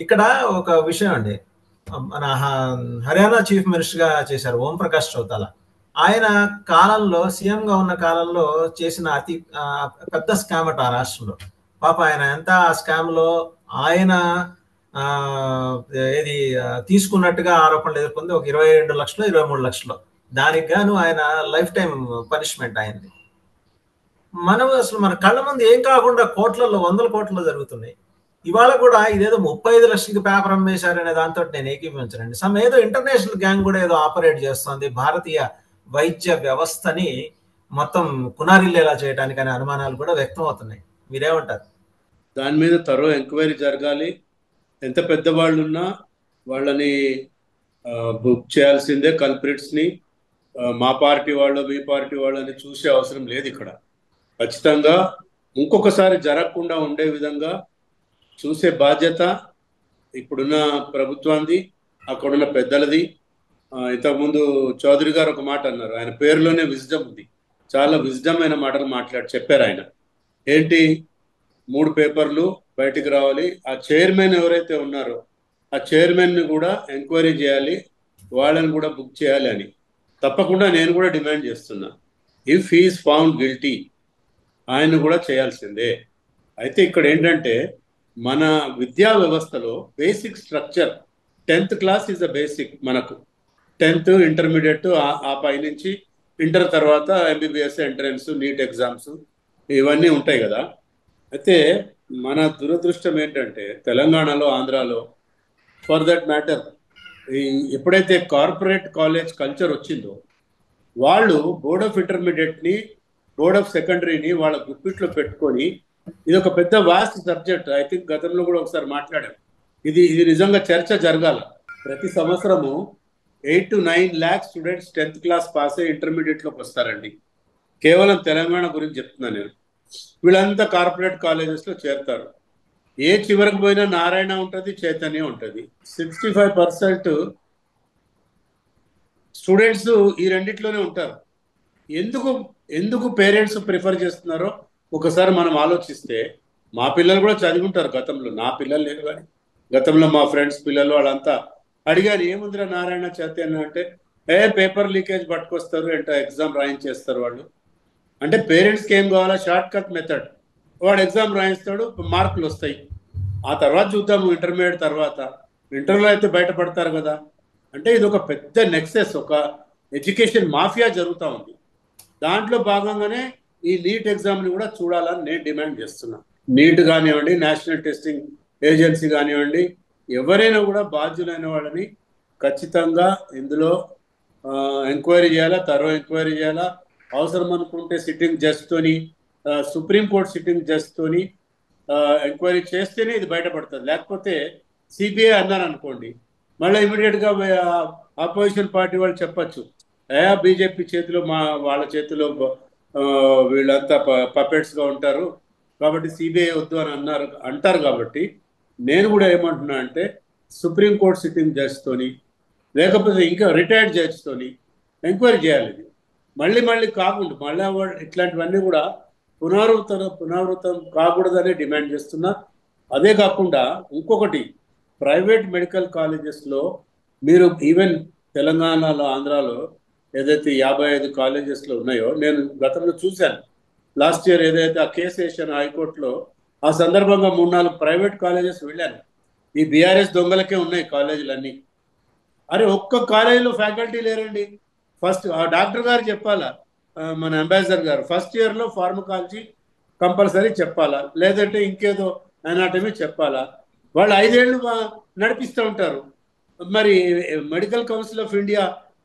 ఇక్కడ ఒక విషయం అండి. మన హర్యానా చీఫ్ మినిస్టర్‌గా చేశారు ఓం ప్రకాష్ చౌతాలా. ఆయన కాలంలో సీఎంగా ఉన్న కాలంలో చేసిన పెద్ద స్కామ్ అట ఆ రాష్ట్రంలో. పాపం ఆయన ఎంత ఆ స్కామ్‌లో ఆయన ఆహ్, ఏది తీసుకున్నట్టుగా ఆరోపణలు ఎదుర్కొంది. ఒక 22,00,000 23,00,000 దానికి గాను ఆయన లైఫ్ టైమ్ పనిష్మెంట్ అయింది. మనం అసలు మన కళ్ళ ముందు ఏం కాకుండా కోట్లల్లో, వందల కోట్లలో జరుగుతున్నాయి. ఇవాళ కూడా ఇదేదో 35,00,000కి పేపర్ అమ్మేశారనే దాంతోటి నేను ఏకీభవించనండి. ఏదో ఇంటర్నేషనల్ గ్యాంగ్ కూడా ఏదో ఆపరేట్ చేస్తోంది. భారతీయ వైద్య వ్యవస్థని మొత్తం కునారిల్లేలా చేయడానికి అనే అనుమానాలు కూడా వ్యక్తం అవుతున్నాయి. మీరేమంటారు? దాని మీద ఎంక్వైరీ జరగాలి. ఎంత పెద్దవాళ్ళున్నా వాళ్ళని బుక్ చేయాల్సిందే కల్ప్రిట్స్ని. మా పార్టీ వాళ్ళు మీ పార్టీ వాళ్ళని చూసే అవసరం లేదు ఇక్కడ. ఖచ్చితంగా ఇంకొకసారి జరగకుండా ఉండే విధంగా చూసే బాధ్యత ఇప్పుడున్న ప్రభుత్వానికి, అక్కడున్న పెద్దలది. ఇంతకుముందు చౌదరి గారు ఒక మాట అన్నారు, ఆయన పేరులోనే విజ్డమ్ ఉంది. చాలా విజ్డమ్ అయిన మాటలు చెప్పారు ఆయన. ఏంటి, 3 పేపర్లు బయటికి రావాలి, ఆ చైర్మన్ ఎవరైతే ఉన్నారో ఆ చైర్మన్ని కూడా ఎంక్వైరీ చేయాలి, వాళ్ళని కూడా బుక్ చేయాలి అని. తప్పకుండా నేను కూడా డిమాండ్ చేస్తున్నా. ఇఫ్ హీఈస్ ఫౌండ్ గిల్టీ ఆయన కూడా చేయాల్సిందే. అయితే ఇక్కడ ఏంటంటే మన విద్యా వ్యవస్థలో basic structure 10th class is the basic. మనకు 10th ఇంటర్మీడియట్, ఆ పై నుంచి ఇంటర్ తర్వాత ఎంబీబీఎస్ ఎంట్రన్స్, నీట్ ఎగ్జామ్స్ ఇవన్నీ ఉంటాయి కదా. అయితే మన దురదృష్టం ఏంటంటే తెలంగాణలో, ఆంధ్రాలో ఫర్ దట్ మ్యాటర్ ఎప్పుడైతే కార్పొరేట్ కాలేజ్ కల్చర్ వచ్చిందో వాళ్ళు బోర్డ్ ఆఫ్ ఇంటర్మీడియట్ని, బోర్డ్ ఆఫ్ సెకండరీని వాళ్ళ గుప్పిట్లో పెట్టుకొని, ఇది ఒక పెద్ద వాస్ట్ సబ్జెక్ట్. ఐ థింక్ గతంలో కూడా ఒకసారి మాట్లాడాం. ఇది నిజంగా చర్చ జరగాల. ప్రతి సంవత్సరము 8 to 9 lakhs students 10th class pass అయ్యి ఇంటర్మీడియట్లోకి వస్తారండి. కేవలం తెలంగాణ గురించి చెప్తున్నాను నేను. వీళ్ళంతా కార్పొరేట్ కాలేజెస్లో చేరుతారు. ఏ చివరికి పోయినా నారాయణ ఉంటుంది, చైతన్య ఉంటుంది. 65% స్టూడెంట్స్ ఈ రెండిట్లోనే ఉంటారు. ఎందుకు ఎందుకు పేరెంట్స్ ప్రిఫర్ చేస్తున్నారో ఒకసారి మనం ఆలోచిస్తే, మా పిల్లలు కూడా చదివింటారు గతంలో. నా పిల్లలు లేరు కానీ గతంలో మా ఫ్రెండ్స్ పిల్లలు వాళ్ళంతా అడిగారు, ఏముందిరా నారాయణ చైతన్య అంటే, పేపర్ లీకేజ్ పట్టుకొస్తారు అంటే ఎగ్జామ్ రాయించేస్తారు వాళ్ళు. అంటే పేరెంట్స్కి ఏం కావాలా, షార్ట్ కట్ మెథడ్. వాడు ఎగ్జామ్ రాయిస్తాడు, మార్కులు వస్తాయి, ఆ తర్వాత చూద్దాము ఇంటర్మీడియట్ తర్వాత. ఇంటర్లో అయితే బయటపడతారు కదా. అంటే ఇది ఒక పెద్ద నెక్సెస్, ఒక ఎడ్యుకేషన్ మాఫియా జరుగుతూ ఉంది. దాంట్లో భాగంగానే ఈ నీట్ ఎగ్జామ్ని కూడా చూడాలని నేను డిమాండ్ చేస్తున్నా. నీట్ కానివ్వండి, నేషనల్ టెస్టింగ్ ఏజెన్సీ కానివ్వండి, ఎవరైనా కూడా బాధ్యులైన వాళ్ళని ఖచ్చితంగా ఇందులో ఎంక్వైరీ చేయాలా, ఎంక్వైరీ చేయాలా. అవసరం అనుకుంటే సిట్టింగ్ జడ్జ్తోని, సుప్రీంకోర్టు సిట్టింగ్ జడ్జ్తోని ఎంక్వైరీ చేస్తేనే ఇది బయటపడుతుంది. లేకపోతే సిబిఐ అన్నారు అనుకోండి, మళ్ళీ ఇమీడియట్గా ఆపోజిషన్ పార్టీ వాళ్ళు చెప్పచ్చు, బీజేపీ చేతిలో, వాళ్ళ చేతిలో వీళ్ళంతా పపెట్స్గా ఉంటారు కాబట్టి సిబిఐ వద్దు అని అంటారు. కాబట్టి నేను కూడా ఏమంటున్నా అంటే, సుప్రీంకోర్టు సిట్టింగ్ జడ్జ్తోని, లేకపోతే ఇంకా రిటైర్డ్ జడ్జ్తోని ఎంక్వైరీ చేయాలి. ఇది మళ్ళీ కాకుండా మళ్ళీ ఇట్లాంటివన్నీ కూడా పునరావృతం కాకూడదని డిమాండ్ చేస్తున్నా. అదే కాకుండా ఇంకొకటి, ప్రైవేట్ మెడికల్ కాలేజెస్లో మీరు ఈవెన్ తెలంగాణలో, ఆంధ్రాలో ఏదైతే 55 కాలేజెస్లో ఉన్నాయో, నేను గతంలో చూశాను. లాస్ట్ ఇయర్ ఏదైతే ఆ కేసు వేసాను హైకోర్టులో, ఆ సందర్భంగా 3-4 ప్రైవేట్ కాలేజెస్ వెళ్ళాను. ఈ బీఆర్ఎస్ దొంగలకే ఉన్నాయి కాలేజీలన్నీ. అరే ఒక్క కాలేజీలో ఫ్యాకల్టీ లేరండి. ఫస్ట్ ఆ డాక్టర్ గారు చెప్పాలా, మన అంబాసిడర్ గారు ఫస్ట్ ఇయర్లో ఫార్మకాలజీ కంపల్సరీ చెప్పాలా, లేదంటే ఇంకేదో అనాటమీ చెప్పాలా. వాళ్ళు 5 ఏళ్ళు నడిపిస్తూ ఉంటారు. మరి మెడికల్ కౌన్సిల్ ఆఫ్ ఇండియా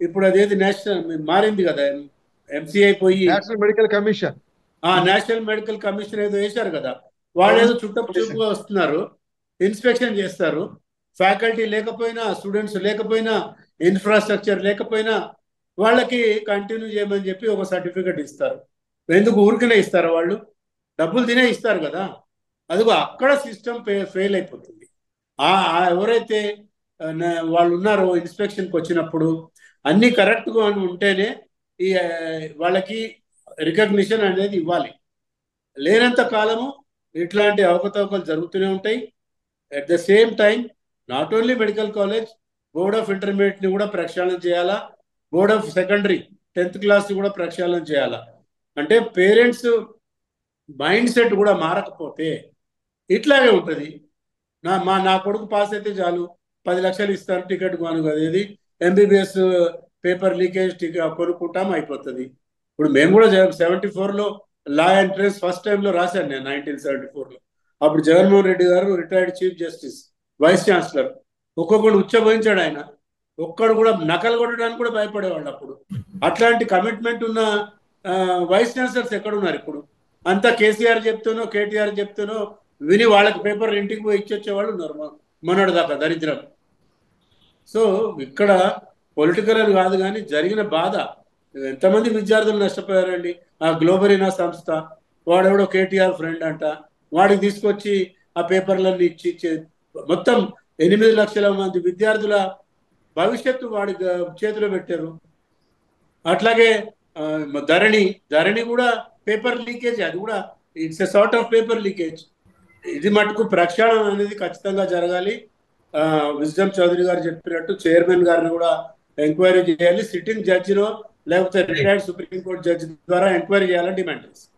ఇప్పుడు అదేది నేషనల్ మారింది కదా, ఎంసీఐ పోయి national medical commission, national medical commission ఏదో వేశారు కదా. వాళ్ళు ఏదో చూపుగా వస్తున్నారు, ఇన్స్పెక్షన్ చేస్తారు. ఫ్యాకల్టీ లేకపోయినా, స్టూడెంట్స్ లేకపోయినా, ఇన్ఫ్రాస్ట్రక్చర్ లేకపోయినా వాళ్ళకి కంటిన్యూ చేయమని చెప్పి ఒక సర్టిఫికెట్ ఇస్తారు. ఎందుకు ఊరికనే ఇస్తారు? వాళ్ళు డబ్బులు తినే ఇస్తారు కదా. అదిగో అక్కడ సిస్టమ్ ఫెయిల్ అయిపోతుంది. ఎవరైతే వాళ్ళు ఉన్నారో ఇన్స్పెక్షన్కి వచ్చినప్పుడు అన్నీ కరెక్ట్గా ఉంటేనే ఈ వాళ్ళకి రికగ్నిషన్ అనేది ఇవ్వాలి. లేనంత కాలము ఇట్లాంటి అవకతవకలు జరుగుతూనే ఉంటాయి. At the same time not only medical college, board of intermediate ని కూడా ప్రక్షాళన చేయాలా, board of secondary 10th class ని కూడా ప్రక్షాళన చేయాలా. అంటే పేరెంట్స్ మైండ్ సెట్ కూడా మారకపోతే ఇట్లాగే ఉంటుంది. నా కొడుకు పాస్ అయితే చాలు, 10 లక్షలు ఇస్తారు టికెట్ కొను, అదేది ఎంబీబీఎస్ పేపర్ లీకేజ్ కొనుక్కుంటాం అయిపోతుంది. ఇప్పుడు మేము కూడా 74లో లా ఎంట్రన్స్ ఫస్ట్ టైంలో రాశాను నేను, 1974లో. అప్పుడు జగన్మోహన్ రెడ్డి గారు retired chief justice, vice chancellor, ఒక్కొక్కడు ఉచ్చబోయించాడు ఆయన. ఒక్కడు కూడా నకలు కొట్టడానికి కూడా భయపడేవాళ్ళు అప్పుడు. అట్లాంటి కమిట్మెంట్ ఉన్న వైస్ ఛాన్సలర్స్ ఎక్కడున్నారు ఇప్పుడు? అంతా కేసీఆర్ చెప్తూనో కేటీఆర్ చెప్తూనో విని వాళ్ళకి పేపర్ ఇంటికి పోయి ఇచ్చొచ్చే వాళ్ళు ఉన్నారు మొన్నటి దాకా, దరిద్రం. సో ఇక్కడ పొలిటికల్ అని కాదు కానీ జరిగిన బాధ, ఎంతమంది విద్యార్థులు నష్టపోయారండి. ఆ గ్లోబరీనా సంస్థ వాడెవడో కేటీఆర్ ఫ్రెండ్ అంట, వాడికి తీసుకొచ్చి ఆ పేపర్లన్నీ ఇచ్చి మొత్తం 8 లక్షల మంది విద్యార్థుల భవిష్యత్తు వాడి చేతిలో పెట్టారు. అట్లాగే ధరణి కూడా పేపర్ లీకేజ్, అది కూడా it's a sort of paper leakage. ఇది మటుకు ప్రక్షాళన అనేది ఖచ్చితంగా జరగాలి. విజ్డమ్ చౌదరి గారు చెప్పినట్టు చైర్మన్ గారిని కూడా ఎంక్వైరీ చేయాలి. సిట్టింగ్ జడ్జినో లేకపోతే రిటైర్డ్ సుప్రీంకోర్టు జడ్జి ద్వారా ఎంక్వైరీ చేయాలని డిమాండ్ చేస్తాం.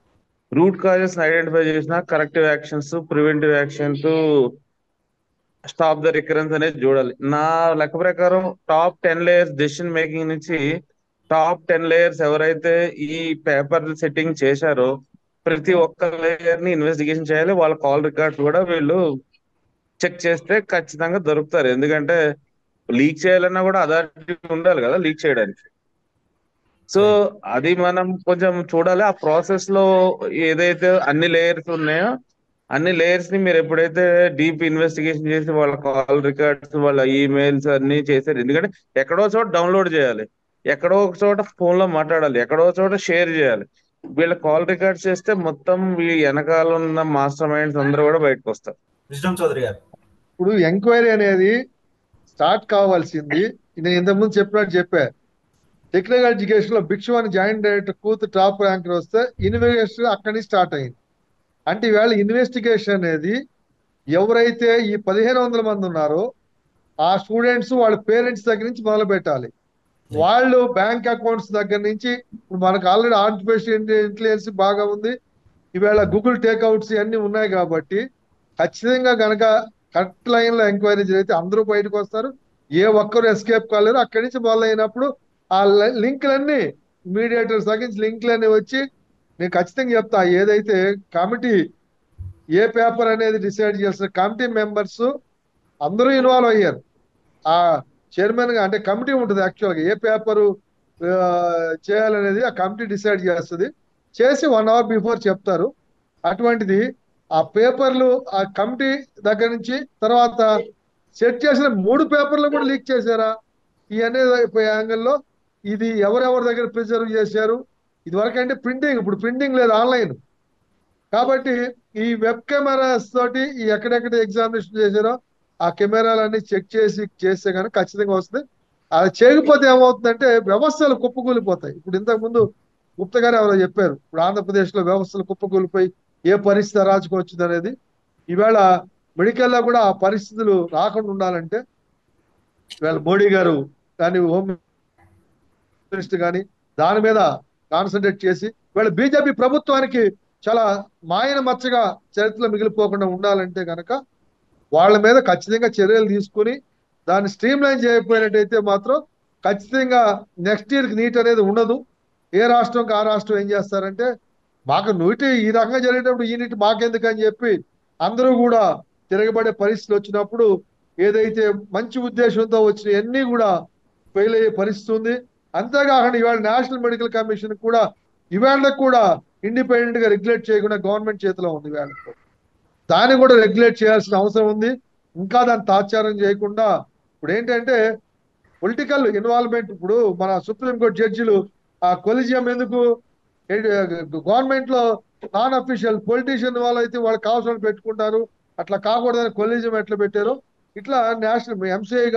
రూట్ కాజెస్ ఐడెంటిఫై చేసిన corrective actions, preventive actions, stop the recurrence అనేది చూడాలి. నా లెక్క ప్రకారం టాప్ 10 లేయర్స్ డెసిషన్ మేకింగ్ నుంచి టాప్ 10 లేయర్స్ ఎవరైతే ఈ పేపర్ సెట్టింగ్ చేశారో ప్రతి ఒక్క లేయర్ ని ఇన్వెస్టిగేషన్ చేయాలి. వాళ్ళ కాల్ రికార్డ్స్ కూడా వీళ్ళు చెక్ చేస్తే ఖచ్చితంగా దొరుకుతారు. ఎందుకంటే లీక్ చేయాలన్నా కూడా అథారిటీ ఉండాలి కదా లీక్ చేయడానికి. సో అది మనం కొంచెం చూడాలి. ఆ ప్రాసెస్ లో ఏదైతే అన్ని లేయర్స్ ఉన్నాయో అన్ని లేయర్స్ ని మీరు ఎప్పుడైతే డీప్ ఇన్వెస్టిగేషన్ చేసి వాళ్ళ కాల్ రికార్డ్స్, వాళ్ళ ఈమెయిల్స్ అన్ని చేశారు. ఎందుకంటే ఎక్కడో చోట డౌన్లోడ్ చేయాలి, ఎక్కడో ఒక చోట ఫోన్ లో మాట్లాడాలి, ఎక్కడో చోట షేర్ చేయాలి. వీళ్ళ కాల్ రికార్డ్స్ చేస్తే మొత్తం ఈ వెనకాల ఉన్న మాస్టర్ మైండ్స్ అందరూ కూడా బయటకు వస్తారు. విజ్డమ్ చౌదరి గారు, ఇప్పుడు ఎంక్వైరీ అనేది స్టార్ట్ కావాల్సింది, నేను ఇంతకుముందు చెప్పా, టెక్నికల్ ఎడ్యుకేషన్ లో భిక్షు అని జాయింట్ డైరెక్టర్ కూతు టాప్ ర్యాంకర్ వస్తే ఇన్వెస్టిగేషన్ అక్కడి నుంచి స్టార్ట్ అయింది. అంటే ఈవేళ ఇన్వెస్టిగేషన్ అనేది ఎవరైతే ఈ 1500 మంది ఉన్నారో ఆ స్టూడెంట్స్ వాళ్ళ పేరెంట్స్ దగ్గర నుంచి మొదలు పెట్టాలి. వాళ్ళు బ్యాంక్ అకౌంట్స్ దగ్గర నుంచి, ఇప్పుడు మనకు ఆల్రెడీ ఆర్టిఫిషియల్ ఇంటెలిజెన్స్ బాగా ఉంది, ఈవేళ గూగుల్ టేక్అవుట్స్ ఇవన్నీ ఉన్నాయి కాబట్టి ఖచ్చితంగా కనుక కరెక్ట్ లైన్ లో ఎంక్వైరీ జరిగితే అందరూ బయటకు వస్తారు, ఏ ఒక్కరు ఎస్కేప్ కాలేరు. అక్కడి నుంచి మొదలైనప్పుడు ఆ లింక్లన్నీ మీడియేటర్స్ దగ్గర నుంచి లింక్లన్నీ వచ్చి, నేను ఖచ్చితంగా చెప్తా, ఏదైతే కమిటీ ఏ పేపర్ అనేది డిసైడ్ చేసిన కమిటీ మెంబర్స్ అందరూ ఇన్వాల్వ్ అయ్యారు. ఆ చైర్మన్ గా అంటే కమిటీ ఉంటుంది, యాక్చువల్గా ఏ పేపరు చేయాలనేది ఆ కమిటీ డిసైడ్ చేస్తుంది, చేసి 1 hour బిఫోర్ చెప్తారు. అటువంటిది ఆ పేపర్లు ఆ కమిటీ దగ్గర నుంచి తర్వాత సెట్ చేసిన 3 పేపర్లు కూడా లీక్ చేశారా ఇవన్నీ యాంగిల్లో ఇది ఎవరెవరి దగ్గర ప్రిజర్వ్ చేశారు. ఇదివరకు అంటే ప్రింటింగ్, ఇప్పుడు ప్రింటింగ్ లేదు, ఆన్లైన్. కాబట్టి ఈ వెబ్ కెమెరాస్ తోటి ఈ ఎక్కడెక్కడ ఎగ్జామినేషన్ చేశారో ఆ కెమెరాలన్నీ చెక్ చేస్తే కనుక ఖచ్చితంగా వస్తుంది. అది చేయకపోతే ఏమవుతుందంటే వ్యవస్థలు కుప్పకూలిపోతాయి. ఇప్పుడు ఇంతకు ముందు గుప్తా గారు ఎవరో చెప్పారు, ఇప్పుడు ఆంధ్రప్రదేశ్ లో వ్యవస్థలు కుప్పకూలిపోయి ఏ పరిస్థితి అరాజకం వచ్చింది అనేది. ఈవేళ మెడికల్లో కూడా ఆ పరిస్థితులు రాకుండా ఉండాలంటే ఈవేళ మోడీ గారు కానీ హోమ్ మినిస్టర్ కానీ దాని మీద కాన్సన్ట్రేట్ చేసి వీళ్ళ బీజేపీ ప్రభుత్వానికి చాలా మాయన మచ్చగా చరిత్రలో మిగిలిపోకుండా ఉండాలంటే కనుక వాళ్ళ మీద ఖచ్చితంగా చర్యలు తీసుకుని దాన్ని స్ట్రీమ్ లైన్ చేయకపోయినట్టయితే మాత్రం ఖచ్చితంగా నెక్స్ట్ ఇయర్కి నీట్ అనేది ఉండదు. ఏ రాష్ట్రంకి ఆ రాష్ట్రం ఏం చేస్తారంటే మాకు నీటి ఈ రకంగా జరిగేటప్పుడు ఈ నీటి మాకెందుకు అని చెప్పి అందరూ కూడా తిరగబడే పరిస్థితులు వచ్చినప్పుడు ఏదైతే మంచి ఉద్దేశంతో వచ్చిన అన్ని కూడా ఫెయిల్ అయ్యే పరిస్థితి ఉంది. అంతేకాకుండా ఇవాళ నేషనల్ మెడికల్ కమిషన్ కూడా ఇవాళ కూడా ఇండిపెండెంట్ గా రెగ్యులేట్ చేయకుండా గవర్నమెంట్ చేతిలో ఉంది. ఇవాళ దాన్ని కూడా రెగ్యులేట్ చేయాల్సిన అవసరం ఉంది. ఇంకా దాన్ని తాత్సారం చేయకుండా ఇప్పుడు ఏంటంటే పొలిటికల్ ఇన్వాల్వ్మెంట్, ఇప్పుడు మన సుప్రీంకోర్టు జడ్జిలు ఆ కొలిజియం ఎందుకు గవర్నమెంట్ లో నాన్ అఫీషియల్ పొలిటీషియన్ వాళ్ళు అయితే వాళ్ళు కావాల్సిన పెట్టుకుంటారు, అట్లా కాకూడదని కొలిజియం ఎట్లా పెట్టారు, ఇట్లా నేషనల్ ఎంసీఐ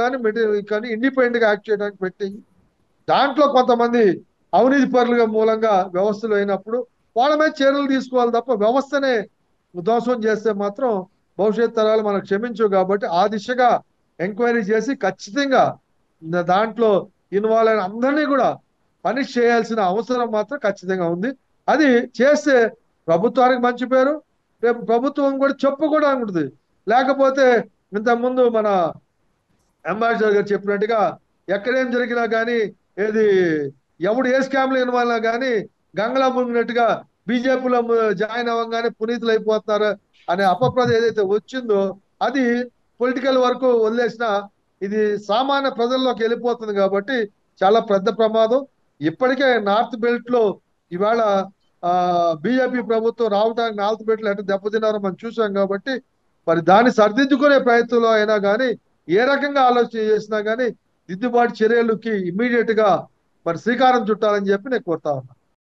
కానీ ఇండిపెండెంట్ గా యాక్ట్ చేయడానికి పెట్టి దాంట్లో కొంతమంది అవినీతి పరులుగా మూలంగా వ్యవస్థలు అయినప్పుడు వాళ్ళ మీద చర్యలు తీసుకోవాలి తప్ప వ్యవస్థనే ధ్వంసం చేస్తే మాత్రం భవిష్యత్ తరాలు మనకు క్షమించవు. కాబట్టి ఆ దిశగా ఎంక్వైరీ చేసి ఖచ్చితంగా దాంట్లో ఇన్వాల్వ్ అయిన అందరినీ కూడా పనిష్ చేయాల్సిన అవసరం మాత్రం ఖచ్చితంగా ఉంది. అది చేస్తే ప్రభుత్వానికి మంచి పేరు, రేపు ప్రభుత్వం కూడా చెప్పుకోవడానికి ఉంటుంది. లేకపోతే ఇంతకుముందు మన అంబాసిడర్ గారు చెప్పినట్టుగా ఎక్కడేం జరిగినా కానీ ఏది ఎవడు ఏ స్కామ్లో ఇన్వాల్వ్ అయినా కానీ గంగలా మునిగినట్టుగా బీజేపీలో జాయిన్ అవ్వగానే పునీతులు అయిపోతున్నారు అనే అపప్రద ఏదైతే వచ్చిందో అది పొలిటికల్ వరకు వదిలేసిన ఇది సామాన్య ప్రజల్లోకి వెళ్ళిపోతుంది. కాబట్టి చాలా పెద్ద ప్రమాదం. ఇప్పటికే నార్త్ బెల్ట్ లో ఇవాళ బీజేపీ ప్రభుత్వం రావడానికి నార్త్ బెల్ట్ లో ఎట్లా దెబ్బతిన్నారో మనం చూసాం. కాబట్టి మరి దాన్ని సరిదిద్దుకునే ప్రయత్నంలో అయినా కానీ ఏ రకంగా ఆలోచన చేసినా కానీ దిద్దుబాటు చర్యలకి ఇమ్మీడియట్ గా మరి శ్రీకారం చుట్టాలని చెప్పి నేను కోరుతా ఉన్నా.